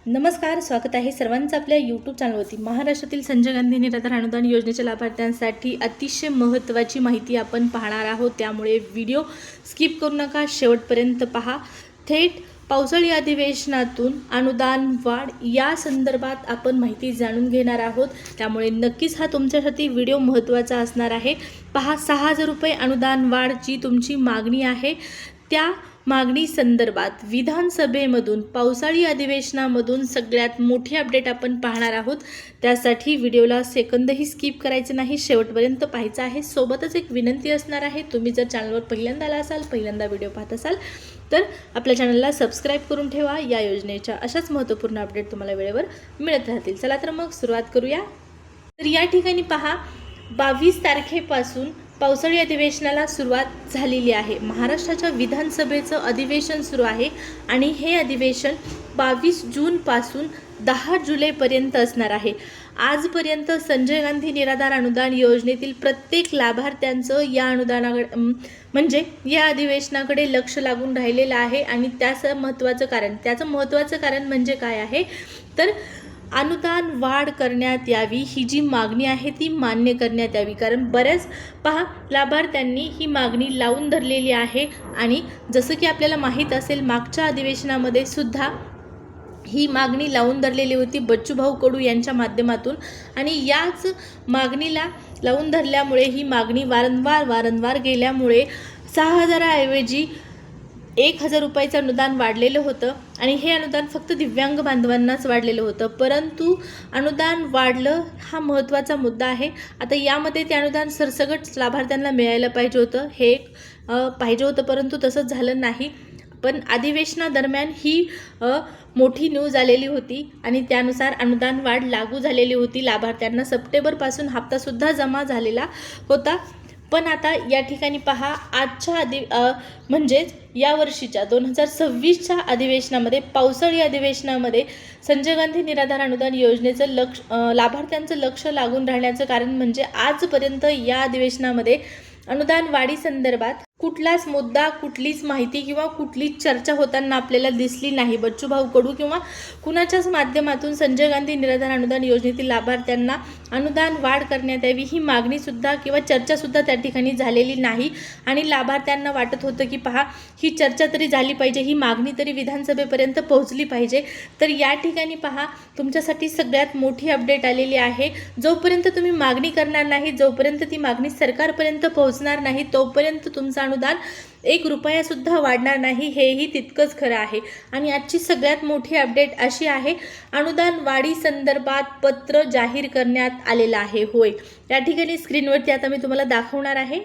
नमस्कार, स्वागत आहे सर्वांचं आपल्या यूट्यूब चॅनलवरती। महाराष्ट्रातील संजय गांधी निराधार अनुदान योजनेच्या लाभार्थ्यांसाठी अतिशय महत्त्वाची माहिती आपण पाहणार आहोत, त्यामुळे व्हिडिओ स्किप करू नका, शेवटपर्यंत पहा। थेट पावसाळी अधिवेशनातून अनुदान वाढ या संदर्भात आपण माहिती जाणून घेणार आहोत, त्यामुळे नक्कीच हा तुमच्यासाठी व्हिडिओ महत्त्वाचा असणार आहे। पहा, 6,000 रुपये अनुदान वाढ जी तुमची मागणी आहे त्या मागणी संदर्भात विधानसभेमधून पावसाळी अधिवेशनामधून सगळ्यात मोठी अपडेट आपण पाहणार आहोत। त्यासाठी व्हिडिओला सेकंदही स्किप करायचं नाही, शेवटपर्यंत पाहायचं आहे। सोबतच एक विनंती असणार आहे, तुम्ही जर चॅनलवर पहिल्यांदा आला असाल, पहिल्यांदा व्हिडिओ पाहत असाल तर आपल्या चॅनलला सबस्क्राईब करून ठेवा। या योजनेच्या अशाच महत्त्वपूर्ण अपडेट तुम्हाला वेळेवर मिळत राहतील। चला तर मग सुरुवात करूया। तर या ठिकाणी पहा, 22 तारखेपासून पावसाळी अधिवेशनाला सुरुवात झालेली आहे। महाराष्ट्राच्या विधानसभेचं अधिवेशन सुरू आहे आणि हे अधिवेशन 22 जूनपासून 10 जुलैपर्यंत असणार आहे। आजपर्यंत संजय गांधी निराधार अनुदान योजनेतील प्रत्येक लाभार्थ्यांचं या अनुदानाकडे म्हणजे या अधिवेशनाकडे लक्ष लागून राहिलेलं आहे आणि त्याचं महत्त्वाचं कारण म्हणजे काय आहे तर अनुदान वाढ करण्यात यावी, ही जी मागणी आहे ती मान्य करण्यात यावी। कारण बऱ्याच लाभार्थ्यांनी ही मागणी लावून धरलेली आहे आणि जसं की आपल्याला माहीत असेल, मागच्या अधिवेशनामध्ये सुद्धा ही मागणी लावून धरलेली होती बच्चूभाऊ कडू यांच्या माध्यमातून, आणि याच मागणीला लावून धरल्यामुळे ही मागणी वारंवार गेल्यामुळे 6,000 ऐवजी 1,000 रुपयाचं अनुदान वाढलेलं होतं आणि हे अनुदान फक्त दिव्यांग बांधवांनाच वाढलेलं होतं। परंतु अनुदान वाढलं हा महत्त्वाचा मुद्दा आहे। आता यामध्ये ते अनुदान सरसकट लाभार्थ्यांना मिळायला पाहिजे होतं, परंतु तसंच झालं नाही। पण अधिवेशनादरम्यान ही मोठी न्यूज आलेली होती आणि त्यानुसार अनुदान वाढ लागू झालेली होती। लाभार्थ्यांना सप्टेंबरपासून हप्तासुद्धा जमा झालेला होता। पण आता या ठिकाणी पहा, आजच्या म्हणजेच यावर्षीच्या 2026च्या अधिवेशनामध्ये, पावसाळी अधिवेशनामध्ये संजय गांधी निराधार अनुदान योजनेचं लाभार्थ्यांचं लक्ष लागून राहण्याचं कारण म्हणजे आजपर्यंत या अधिवेशनामध्ये अनुदान वाढी संदर्भात कुठलाच मुद्दा, कुठलीच माहिती किंवा कुठलीच चर्चा होताना आपल्याला दिसली नाही। बच्चूभाऊ कडू किंवा कुणाच्याच माध्यमातून संजय गांधी निराधार अनुदान योजनेतील लाभार्थ्यांना अनुदान वाढ करण्यात यावी ही मागणीसुद्धा किंवा चर्चासुद्धा त्या ठिकाणी झालेली नाही आणि लाभार्थ्यांना वाटत होतं की पहा, ही चर्चा तरी झाली पाहिजे, ही मागणी तरी विधानसभेपर्यंत पोहोचली पाहिजे। तर या ठिकाणी पहा, तुमच्यासाठी सगळ्यात मोठी अपडेट आलेली आहे। जोपर्यंत तुम्ही मागणी करणार नाही, जोपर्यंत ती मागणी सरकारपर्यंत पोहोचणार नाही, तोपर्यंत तुमचं अनुदान 1 रुपयासुद्धा वाढणार नाही, हेही तितकंच खरं आहे। आणि आजची सगळ्यात मोठी अपडेट अशी आहे, अनुदान वाढी संदर्भात पत्र जाहीर करण्यात आलेलं आहे। होय, या ठिकाणी स्क्रीनवरती आता मी तुम्हाला दाखवणार आहे।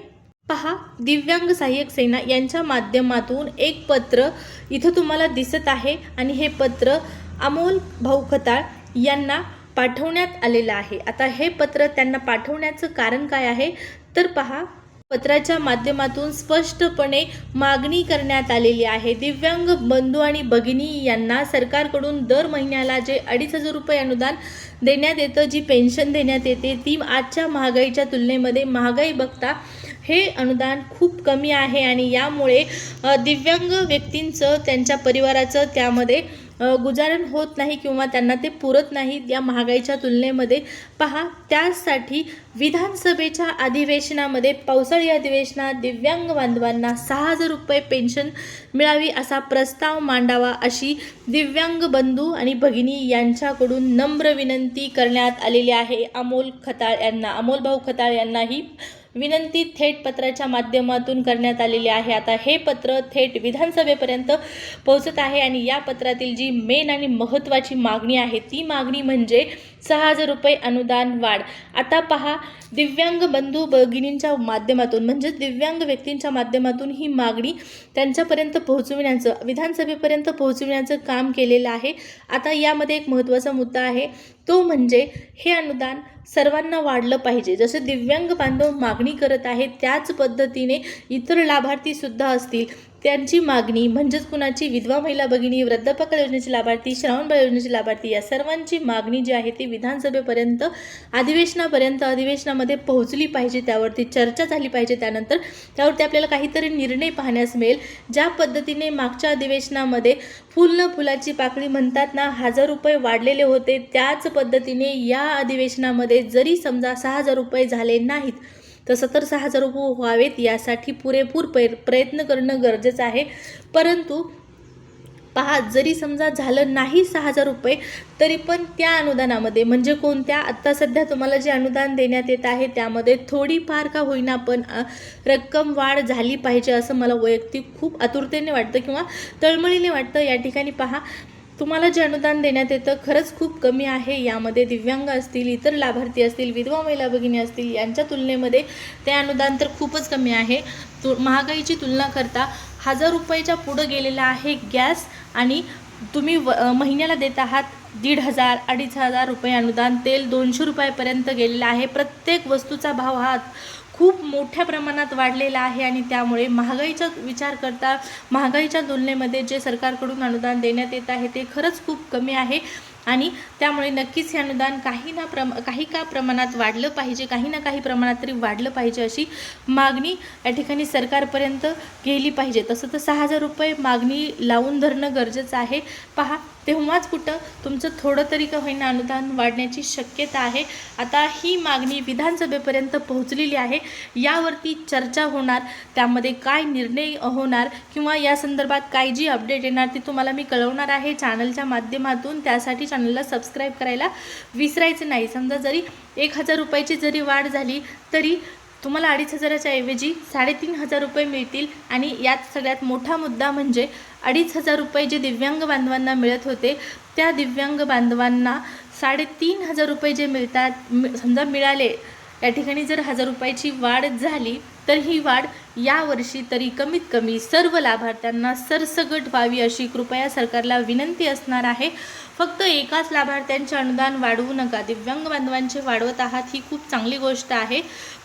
पहा, दिव्यांग सहाय्यक सेना यांच्या माध्यमातून एक पत्र इथं तुम्हाला दिसत आहे आणि हे पत्र अमोल भाऊ खताळ यांना पाठवण्यात आलेलं आहे। आता हे पत्र त्यांना पाठवण्याचं कारण काय आहे तर पहा, पत्राच्या माध्यमातून स्पष्टपणे मागणी करण्यात आलेली आहे। दिव्यांग बंधू आणि भगिनी यांना सरकारकडून दर महिन्याला जे 2,500 रुपये अनुदान देण्यात येतं, जी पेन्शन देण्यात येते, ती आजच्या महागाईच्या तुलनेमध्ये, महागाई बघता हे अनुदान खूप कमी आहे आणि यामुळे दिव्यांग व्यक्तींचं, त्यांच्या परिवाराचं त्यामध्ये गुजारण होत नाही किंवा त्यांना ते पुरत नाही या महागाईच्या तुलनेमध्ये। पहा, त्यासाठी विधानसभेच्या अधिवेशनामध्ये, पावसाळी अधिवेशनात दिव्यांग बांधवांना 6,000 रुपये पेन्शन मिळावी असा प्रस्ताव मांडावा, अशी दिव्यांग बंधू आणि भगिनी यांच्याकडून नम्र विनंती करण्यात आलेली आहे। अमोल भाऊ खताळ यांना ही विनंती थेट पत्राच्या माध्यमातून करण्यात आलेली आहे। आता हे पत्र थेट विधानसभेपर्यंत पोहोचत आहे आणि या पत्रातील जी मेन आणि महत्त्वाची मागणी आहे ती मागणी म्हणजे 6,000 रुपये अनुदान वाढ। आता पहा, दिव्यांग बंधू भगिनींच्या माध्यमातून म्हणजे दिव्यांग व्यक्तींच्या माध्यमातून ही मागणी त्यांच्यापर्यंत पोहोचविण्याचं, विधानसभेपर्यंत पोहोचविण्याचं काम केलेलं आहे। आता यामध्ये एक महत्त्वाचा मुद्दा आहे, तो म्हणजे हे अनुदान सर्वांना वाढलं पाहिजे। जसे दिव्यांग बांधव मागणी करत आहेत त्याच पद्धतीने इतर लाभार्थी सुद्धा असतील त्यांची मागणी म्हणजेच कुणाची, विधवा महिला भगिनी, वृद्धापकाळ योजनेचे लाभार्थी, श्रावणबाळ योजनेचे लाभार्थी, या सर्वांची मागणी जी आहे ती विधानसभेपर्यंत अधिवेशनामध्ये पोहोचली पाहिजे, त्यावरती चर्चा झाली पाहिजे. त्यानंतर त्यावरती आपल्याला काहीतरी निर्णय पाहण्यास मिळेल. ज्या पद्धतीने मागच्या अधिवेशनामध्ये फुल न फुलाची पाकळी म्हणतात ना, 1000 रुपये वाढलेले होते, त्याच पद्धतीने या अधिवेशनामध्ये जरी समजा 6000 रुपये झाले नाहीत तर 6000 रुपये व्हावेत यासाठी पुरेपूर प्रयत्न करणं गरजेचं आहे. परंतु पहा, जरी समजा झालं नाही 6000 रुपये तरी पण त्या अनुदानामध्ये म्हणजे कोणत्या, आत्ता सध्या तुम्हाला जे अनुदान देण्यात येत आहे त्यामध्ये थोडीफार का होईना पण रक्कम वाढ झाली पाहिजे असं मला वैयक्तिक खूप आतुरतेने वाटतं किंवा तळमळीने वाटतं. या ठिकाणी पहा, तुम्हाला जे अनुदान देण्यात येतं खरंच खूप कमी आहे. यामध्ये दिव्यांग असतील, इतर लाभार्थी असतील, विधवा महिला भगिनी असतील, यांच्या तुलनेमध्ये ते अनुदान तर खूपच कमी आहे. महागाईची तुलना करता 1000 रुपयाच्या पुढं गेलेला आहे गॅस आणि तुम्ही महिन्याला देत आहात 1500 2500 रुपये अनुदान. तेल 200 रुपयापर्यंत गेलेलं आहे. प्रत्येक वस्तूचा भाव हा खूप मोठ्या प्रमाणात वाढलेला आहे आणि त्यामुळे महागाईचा विचार करता महागाईच्या तुलनेमध्ये जे सरकारकडून अनुदान देण्यात येत आहे ते खरंच खूप कमी आहे आणि त्यामुळे नक्कीच हे अनुदान काही का प्रमाणात वाढलं पाहिजे, काही ना काही प्रमाणात तरी वाढलं पाहिजे अशी मागणी या ठिकाणी सरकारपर्यंत गेली पाहिजे. तसं तर 6000 रुपये मागणी लावून धरणं गरजेचं आहे. पहा, तेव्हाच कुठं तुमचं थोडं तरी का होईना अनुदान वाढण्याची शक्यता आहे. आता ही मागणी विधानसभेपर्यंत पोहोचलेली आहे. यावरती चर्चा होणार, त्यामध्ये काय निर्णय होणार किंवा या संदर्भात काय जी अपडेट येणार ती तुम्हाला मी कळवणार आहे चॅनलच्या माध्यमातून. त्यासाठी चॅनलला सबस्क्राईब करायला विसरायचं नाही. समजा जरी 1000 रुपयाची जरी वाढ झाली तरी तुम्हाला 2500च्या ऐवजी 3500 रुपये मिळतील आणि यात सगळ्यात मोठा मुद्दा म्हणजे 2500 रुपये जे दिव्यांग बांधवांना मिळत होते त्या दिव्यांग बांधवांना 3500 रुपये जे मिळतात, समजा मिळाले, या ठिकाणी जर 1000 रुपयाची वाढ झाली तर ही वाढ यावर्षी तरी कमीत कमी सर्व लाभार्थ्यांना सरसकट व्हावी अशी कृपया सरकारला विनंती असणार आहे. फक्त एकाच लाभार्थ्यांचे अनुदान वाढवू नका. दिव्यांग बांधवांचे वाढवत आहात ही खूप चांगली गोष्ट आहे,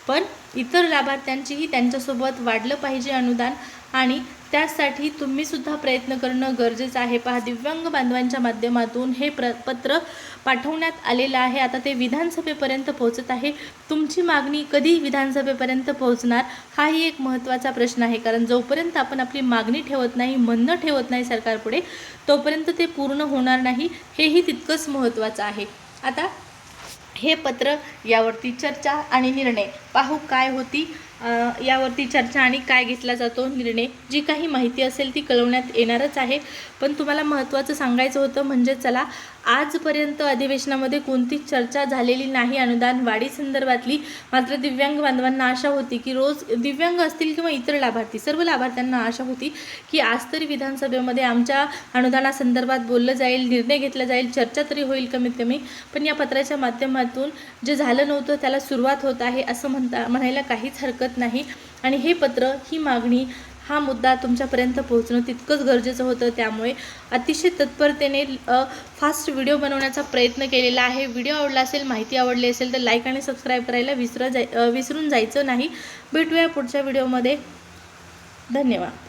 पण इतर लाभार्थ्यांचीही त्यांच्यासोबत वाढलं पाहिजे अनुदान आणि त्यासाठी तुम्हीसुद्धा प्रयत्न करणं गरजेचं आहे. पहा, दिव्यांग बांधवांच्या माध्यमातून हे पत्र पाठवण्यात आलेलं आहे. आता ते विधानसभेपर्यंत पोहोचत आहे. तुमची मागणी कधी विधानसभेपर्यंत पोहोचणार हाही एक महत्त्वाचा प्रश्न आहे, कारण जोपर्यंत आपण आपली मागणी ठेवत नाही, म्हणणं ठेवत नाही सरकारपुढे, तोपर्यंत ते पूर्ण होणार नाही, हेही तितकंच महत्त्वाचं आहे. आता हे पत्र, यावरती चर्चा आणि निर्णय पाहू काय होती. यावरती चर्चा आणि काय घेतला जातो निर्णय, जी काही माहिती असेल ती कळवण्यात येणारच आहे. पण तुम्हाला महत्त्वाचं सांगायचं होतं म्हणजे चला, आजपर्यंत अधिवेशनामध्ये कोणतीच चर्चा झालेली नाही अनुदान वाढी संदर्भातली. मात्र दिव्यांग बांधवांना आशा होती की रोज, दिव्यांग असतील किंवा इतर लाभार्थी, सर्व लाभार्थ्यांना आशा होती की आज तरी विधानसभेमध्ये आमच्या अनुदानासंदर्भात बोललं जाईल, निर्णय घेतला जाईल, चर्चा तरी होईल कमीत कमी. पण या पत्राच्या माध्यमातून जे झालं नव्हतं त्याला सुरुवात होत आहे असं म्हणायला काहीच हरकत नाही. आणि हे पत्र, ही मागणी, हा मुद्दा तुमच्यापर्यंत पोहोचणं तितकंच गरजेचं होतं. त्यामुळे अतिशय तत्परतेने फास्ट व्हिडिओ बनवण्याचा प्रयत्न केलेला आहे. व्हिडिओ आवडला असेल, माहिती आवडली असेल तर लाईक आणि सबस्क्राईब करायला विसरून जायचं नाही. भेटूया पुढच्या व्हिडिओमध्ये. धन्यवाद.